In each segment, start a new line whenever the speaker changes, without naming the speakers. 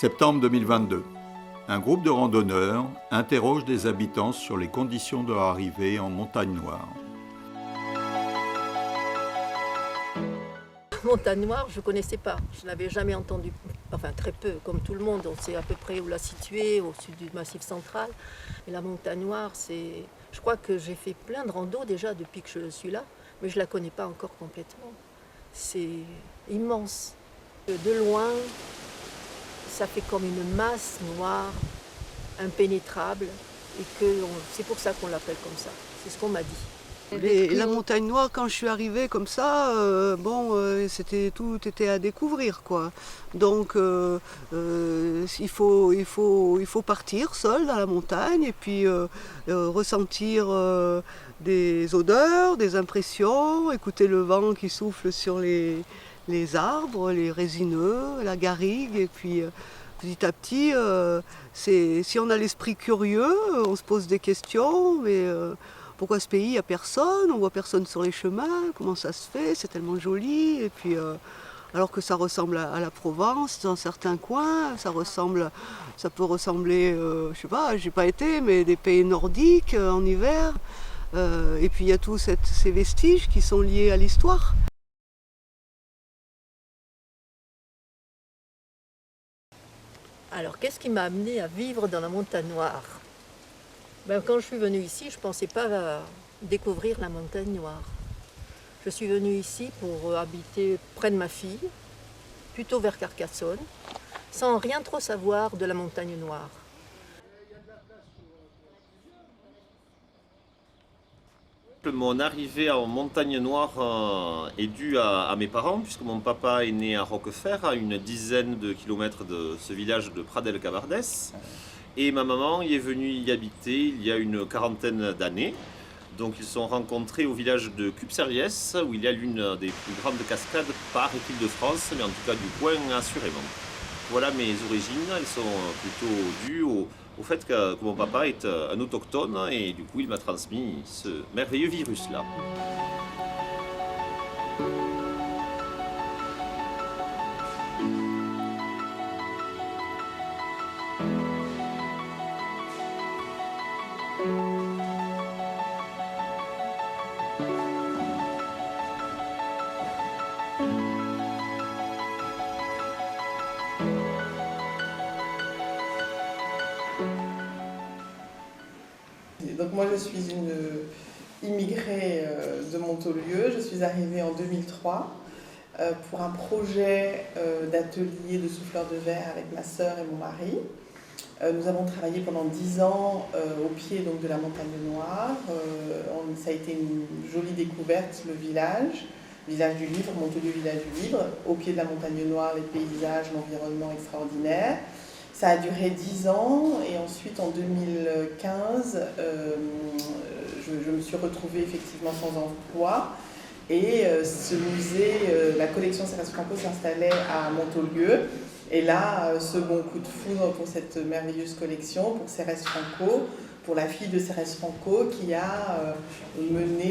Septembre 2022. Un groupe de randonneurs interroge des habitants sur les conditions de leur arrivée en Montagne Noire.
Montagne Noire, je ne connaissais pas. Je n'avais jamais entendu, enfin très peu, comme tout le monde. On sait à peu près où la situer, au sud du Massif central. Mais la Montagne Noire, c'est... Je crois que j'ai fait plein de randos déjà depuis que je suis là, mais je ne la connais pas encore complètement. C'est immense. De loin, ça fait comme une masse noire, impénétrable, et c'est pour ça qu'on l'appelle comme ça. C'est ce qu'on m'a dit.
La Montagne Noire, quand je suis arrivée comme ça, tout était à découvrir, quoi. Donc il faut partir seul dans la montagne et puis ressentir des odeurs, des impressions, écouter le vent qui souffle sur les arbres, les résineux, la garrigue, et puis petit à petit, si on a l'esprit curieux, on se pose des questions, mais pourquoi ce pays, il n'y a personne, on voit personne sur les chemins, comment ça se fait, c'est tellement joli, et puis alors que ça ressemble à la Provence dans certains coins, ça peut ressembler, je sais pas, j'ai pas été, mais des pays nordiques en hiver, et puis il y a tous ces vestiges qui sont liés à l'histoire.
Alors, qu'est-ce qui m'a amené à vivre dans la Montagne Noire ? Quand je suis venue ici, je ne pensais pas découvrir la Montagne Noire. Je suis venue ici pour habiter près de ma fille, plutôt vers Carcassonne, sans rien trop savoir de la Montagne Noire.
Mon arrivée en Montagne Noire est due à mes parents, puisque mon papa est né à Roquefort, à une dizaine de kilomètres de ce village de Pradelles-Cabardès. Et ma maman y est venue y habiter il y a une quarantaine d'années. Donc ils se sont rencontrés au village de Cupsériès, où il y a l'une des plus grandes cascades, paraît-il, de France, mais en tout cas du coin assurément. Voilà mes origines, elles sont plutôt dues au fait que mon papa est un autochtone et du coup il m'a transmis ce merveilleux virus-là.
Donc moi je suis une immigrée de Montaulieu, je suis arrivée en 2003 pour un projet d'atelier de souffleur de verre avec ma sœur et mon mari. Nous avons travaillé pendant 10 ans au pied donc, de la Montagne Noire. Ça a été une jolie découverte, le village du Livre, Montaulieu village du Livre, au pied de la Montagne Noire, les paysages, l'environnement extraordinaire. Ça a duré 10 ans et ensuite en 2015, je me suis retrouvée effectivement sans emploi et ce musée, la collection Cérès Franco s'installait à Montaulieu. Et là, second coup de foudre pour cette merveilleuse collection, pour Cérès Franco, pour la fille de Cérès Franco qui a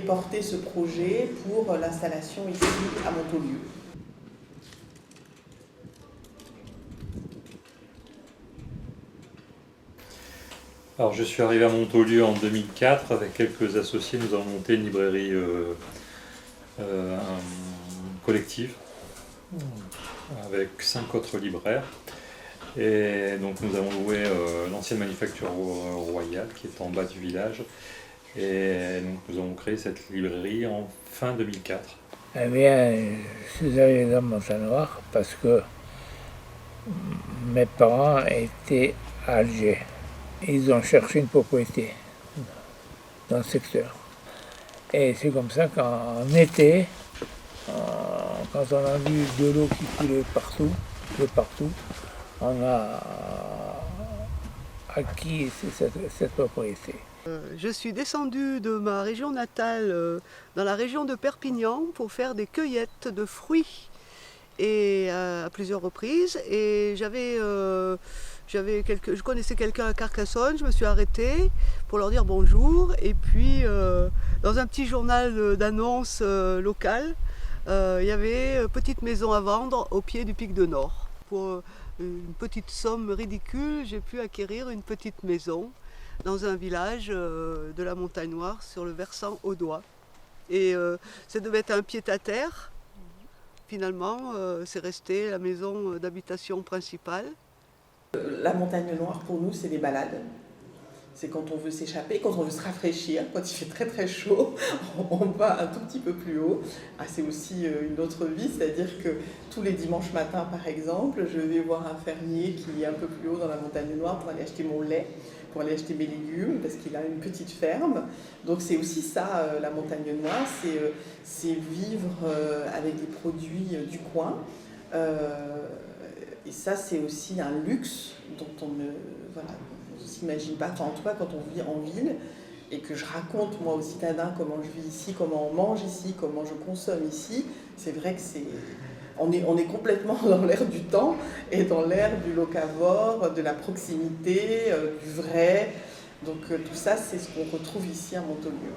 porté ce projet pour l'installation ici à Montaulieu.
Alors, je suis arrivé à Montaulieu en 2004 avec quelques associés. Nous avons monté une librairie collective avec 5 autres libraires. Et donc nous avons loué l'ancienne manufacture royale qui est en bas du village. Et donc nous avons créé cette librairie en fin 2004.
Eh bien, je suis arrivé dans Montagne Noire parce que mes parents étaient à Alger. Ils ont cherché une propriété dans le secteur. Et c'est comme ça qu'en été, quand on a vu de l'eau qui coulait de partout, on a acquis cette propriété.
Je suis descendue de ma région natale dans la région de Perpignan pour faire des cueillettes de fruits et à plusieurs reprises. Et je connaissais quelqu'un à Carcassonne, je me suis arrêtée pour leur dire bonjour. Et puis dans un petit journal d'annonces local, il y avait petite maison à vendre au pied du pic de Nord. Pour une petite somme ridicule, j'ai pu acquérir une petite maison dans un village de la Montagne Noire sur le versant audois. Et ça devait être un pied-à-terre. Finalement, c'est resté la maison d'habitation principale.
La Montagne Noire, pour nous, c'est des balades. C'est quand on veut s'échapper, quand on veut se rafraîchir, quand il fait très très chaud, on va un tout petit peu plus haut. Ah, c'est aussi une autre vie, c'est-à-dire que tous les dimanches matins, par exemple, je vais voir un fermier qui est un peu plus haut dans la Montagne Noire pour aller acheter mon lait, pour aller acheter mes légumes, parce qu'il a une petite ferme. Donc c'est aussi ça, la Montagne Noire, c'est vivre avec des produits du coin. Et ça, c'est aussi un luxe dont on ne s'imagine pas. Enfin, en tout cas, quand on vit en ville et que je raconte, moi, aux citadins, comment je vis ici, comment on mange ici, comment je consomme ici, c'est vrai que on est complètement dans l'air du temps et dans l'air du locavore, de la proximité, du vrai. Donc tout ça, c'est ce qu'on retrouve ici à Montolieu.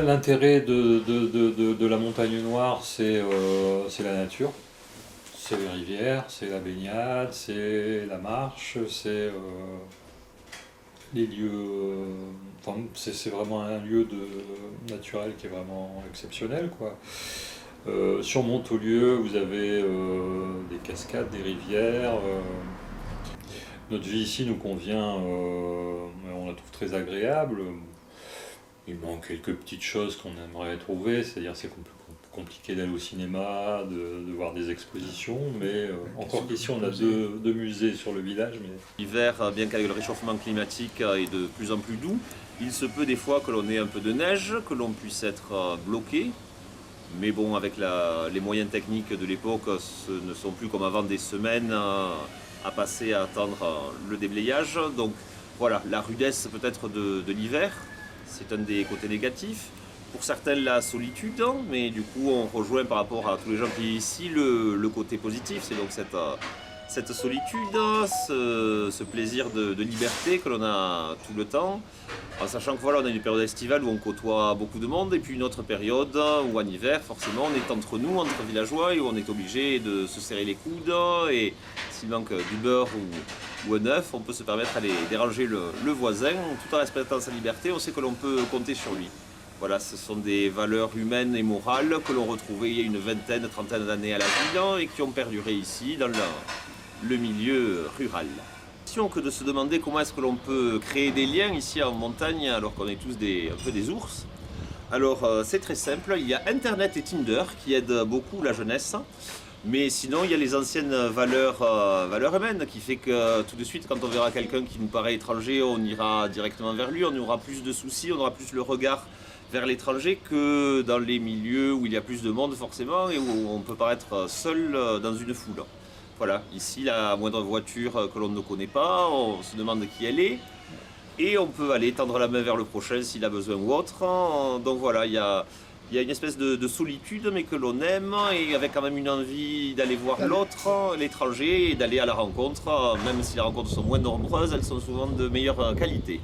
L'intérêt de la Montagne Noire, c'est la nature. C'est les rivières, c'est la baignade, c'est la marche, c'est les lieux. Enfin, c'est vraiment un lieu naturel qui est vraiment exceptionnel, quoi. Sur Montolieu, vous avez des cascades, des rivières. Notre vie ici nous convient, on la trouve très agréable. Il manque quelques petites choses qu'on aimerait trouver, c'est-à-dire c'est compliqué d'aller au cinéma, de voir des expositions, mais encore qu'ici on a deux musées sur le village. Mais...
L'hiver, bien qu'avec le réchauffement climatique est de plus en plus doux, il se peut des fois que l'on ait un peu de neige, que l'on puisse être bloqué. Mais bon, avec les moyens techniques de l'époque, ce ne sont plus comme avant des semaines à passer à attendre le déblayage. Donc voilà, la rudesse peut-être de l'hiver, c'est un des côtés négatifs. Pour certains, la solitude, mais du coup, on rejoint par rapport à tous les gens qui vivent ici le côté positif. C'est donc cette solitude, ce plaisir de liberté que l'on a tout le temps. En sachant que voilà, on a une période estivale où on côtoie beaucoup de monde, et puis une autre période où en hiver, forcément, on est entre nous, entre villageois, et où on est obligé de se serrer les coudes. Et s'il manque du beurre ou un œuf, on peut se permettre d'aller déranger le voisin, tout en respectant sa liberté. On sait que l'on peut compter sur lui. Voilà, ce sont des valeurs humaines et morales que l'on retrouvait il y a une vingtaine, trentaine d'années à la ville et qui ont perduré ici dans le milieu rural. Que de se demander comment est-ce que l'on peut créer des liens ici en montagne alors qu'on est tous un peu des ours. Alors c'est très simple, il y a Internet et Tinder qui aident beaucoup la jeunesse. Mais sinon, il y a les anciennes valeurs humaines qui fait que tout de suite, quand on verra quelqu'un qui nous paraît étranger, on ira directement vers lui, on aura plus de soucis, on aura plus le regard vers l'étranger que dans les milieux où il y a plus de monde forcément et où on peut paraître seul dans une foule. Voilà, ici la moindre voiture que l'on ne connaît pas, on se demande qui elle est et on peut aller tendre la main vers le prochain s'il a besoin ou autre. Donc voilà, il y a une espèce de solitude mais que l'on aime et avec quand même une envie d'aller voir l'autre, l'étranger et d'aller à la rencontre, même si les rencontres sont moins nombreuses, elles sont souvent de meilleure qualité.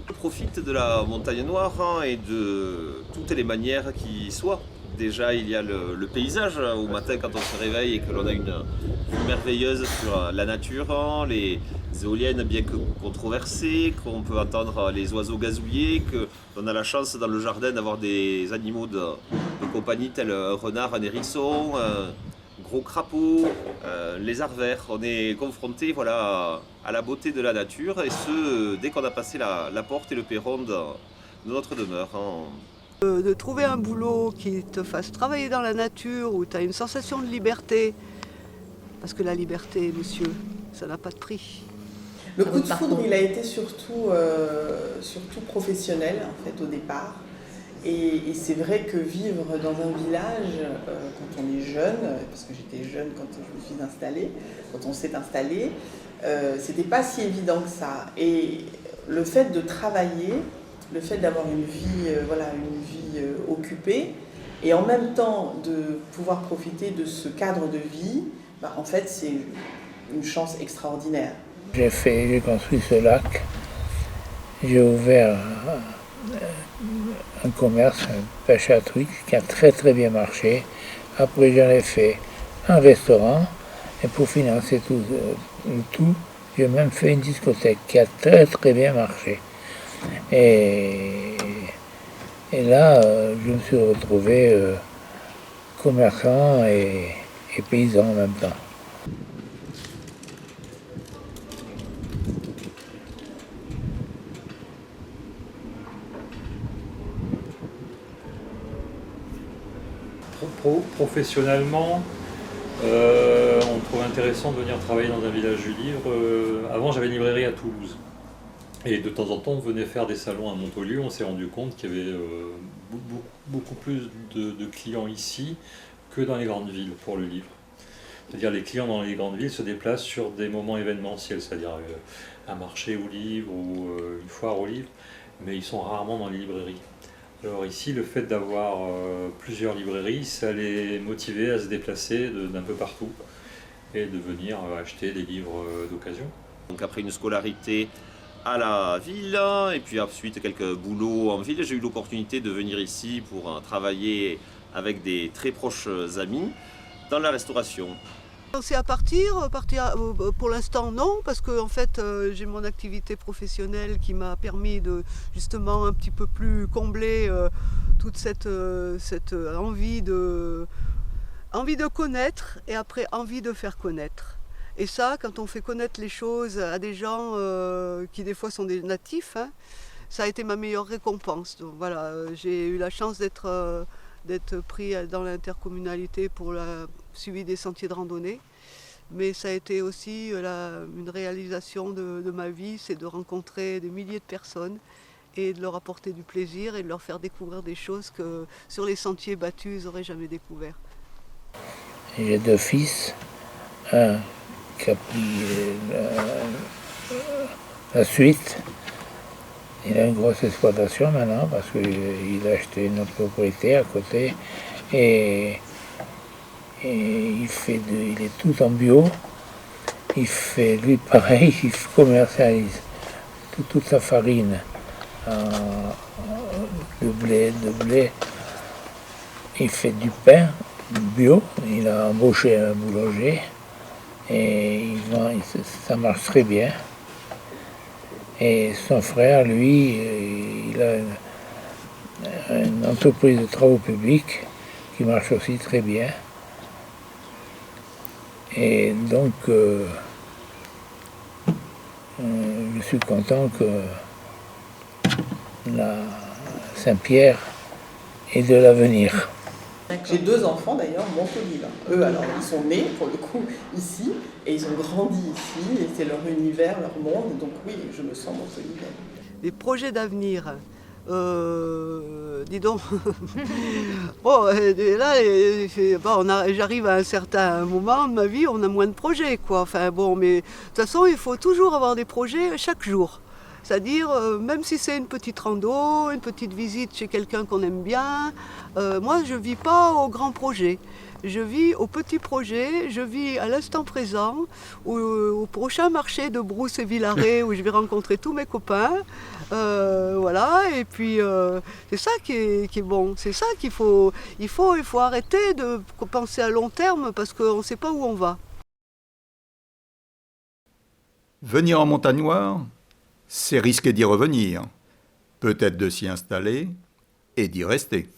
Je profite de la Montagne Noire et de toutes les manières qui soient. Déjà, il y a le paysage au matin quand on se réveille et que l'on a une vue merveilleuse sur la nature, les éoliennes bien que controversées, qu'on peut entendre les oiseaux gazouiller, qu'on a la chance dans le jardin d'avoir des animaux de compagnie tels un renard, un hérisson, un gros crapaud, les arts verts. On est confronté voilà, à la beauté de la nature et ce, dès qu'on a passé la porte et le perron de notre demeure.
De trouver un boulot qui te fasse travailler dans la nature, où tu as une sensation de liberté, parce que la liberté, monsieur, ça n'a pas de prix.
Le coup de foudre, il a été surtout professionnel en fait au départ. Et c'est vrai que vivre dans un village, quand on est jeune, parce que j'étais jeune quand je me suis installée, quand on s'est installé, c'était pas si évident que ça. Et le fait de travailler, le fait d'avoir une vie occupée, et en même temps de pouvoir profiter de ce cadre de vie, en fait c'est une chance extraordinaire.
J'ai construit ce lac, j'ai ouvert un commerce, une pêche à trucs qui a très très bien marché. Après j'en ai fait un restaurant Et pour financer le tout, j'ai même fait une discothèque qui a très très bien marché. Et là, je me suis retrouvé commerçant et paysan en même temps.
Professionnellement, on trouve intéressant de venir travailler dans un village du livre. Avant, j'avais une librairie à Toulouse. Et de temps en temps, on venait faire des salons à Montaulieu. On s'est rendu compte qu'il y avait beaucoup plus de clients ici que dans les grandes villes pour le livre. C'est-à-dire les clients dans les grandes villes se déplacent sur des moments événementiels, c'est-à-dire un marché au livre ou une foire au livre, mais ils sont rarement dans les librairies. Alors ici, le fait d'avoir plusieurs librairies, ça les motivait à se déplacer d'un peu partout et de venir acheter des livres d'occasion.
Donc après une scolarité à la ville et puis ensuite quelques boulots en ville, j'ai eu l'opportunité de venir ici pour travailler avec des très proches amis dans la restauration.
C'est à partir pour l'instant non, parce que en fait j'ai mon activité professionnelle qui m'a permis de justement un petit peu plus combler toute cette envie de connaître et après envie de faire connaître. Et ça, quand on fait connaître les choses à des gens qui des fois sont des natifs, hein, ça a été ma meilleure récompense. Donc voilà, j'ai eu la chance d'être pris dans l'intercommunalité pour le suivi des sentiers de randonnée. Mais ça a été aussi une réalisation de ma vie, c'est de rencontrer des milliers de personnes et de leur apporter du plaisir et de leur faire découvrir des choses que sur les sentiers battus, ils n'auraient jamais découvert.
J'ai 2 fils, un qui a pris la suite. Il a une grosse exploitation maintenant parce qu'il a acheté une autre propriété à côté et il est tout en bio. Il fait lui pareil, il commercialise toute sa farine de blé. Il fait du pain bio. Il a embauché un boulanger et ça marche très bien. Et son frère, lui, il a une entreprise de travaux publics qui marche aussi très bien. Et donc, je suis content que la Saint-Pierre ait de l'avenir.
J'ai 2 enfants d'ailleurs, Montaulieu. Eux, alors, ils sont nés pour le coup ici et ils ont grandi ici et c'est leur univers, leur monde. Donc oui, je me sens Montaulieu.
Les projets d'avenir. Dis donc, bon, là, j'arrive à un certain moment de ma vie, on a moins de projets, quoi. Enfin bon, mais de toute façon, il faut toujours avoir des projets chaque jour. C'est-à-dire, même si c'est une petite rando, une petite visite chez quelqu'un qu'on aime bien, moi je ne vis pas au grand projet. Je vis au petit projet, je vis à l'instant présent, au prochain marché de Brousse et Villaret où je vais rencontrer tous mes copains. Voilà, et puis c'est ça qui est bon, c'est ça qu'il faut. Il faut arrêter de penser à long terme parce qu'on ne sait pas où on va.
Venir en Montagnoire, c'est risquer d'y revenir, peut-être de s'y installer et d'y rester.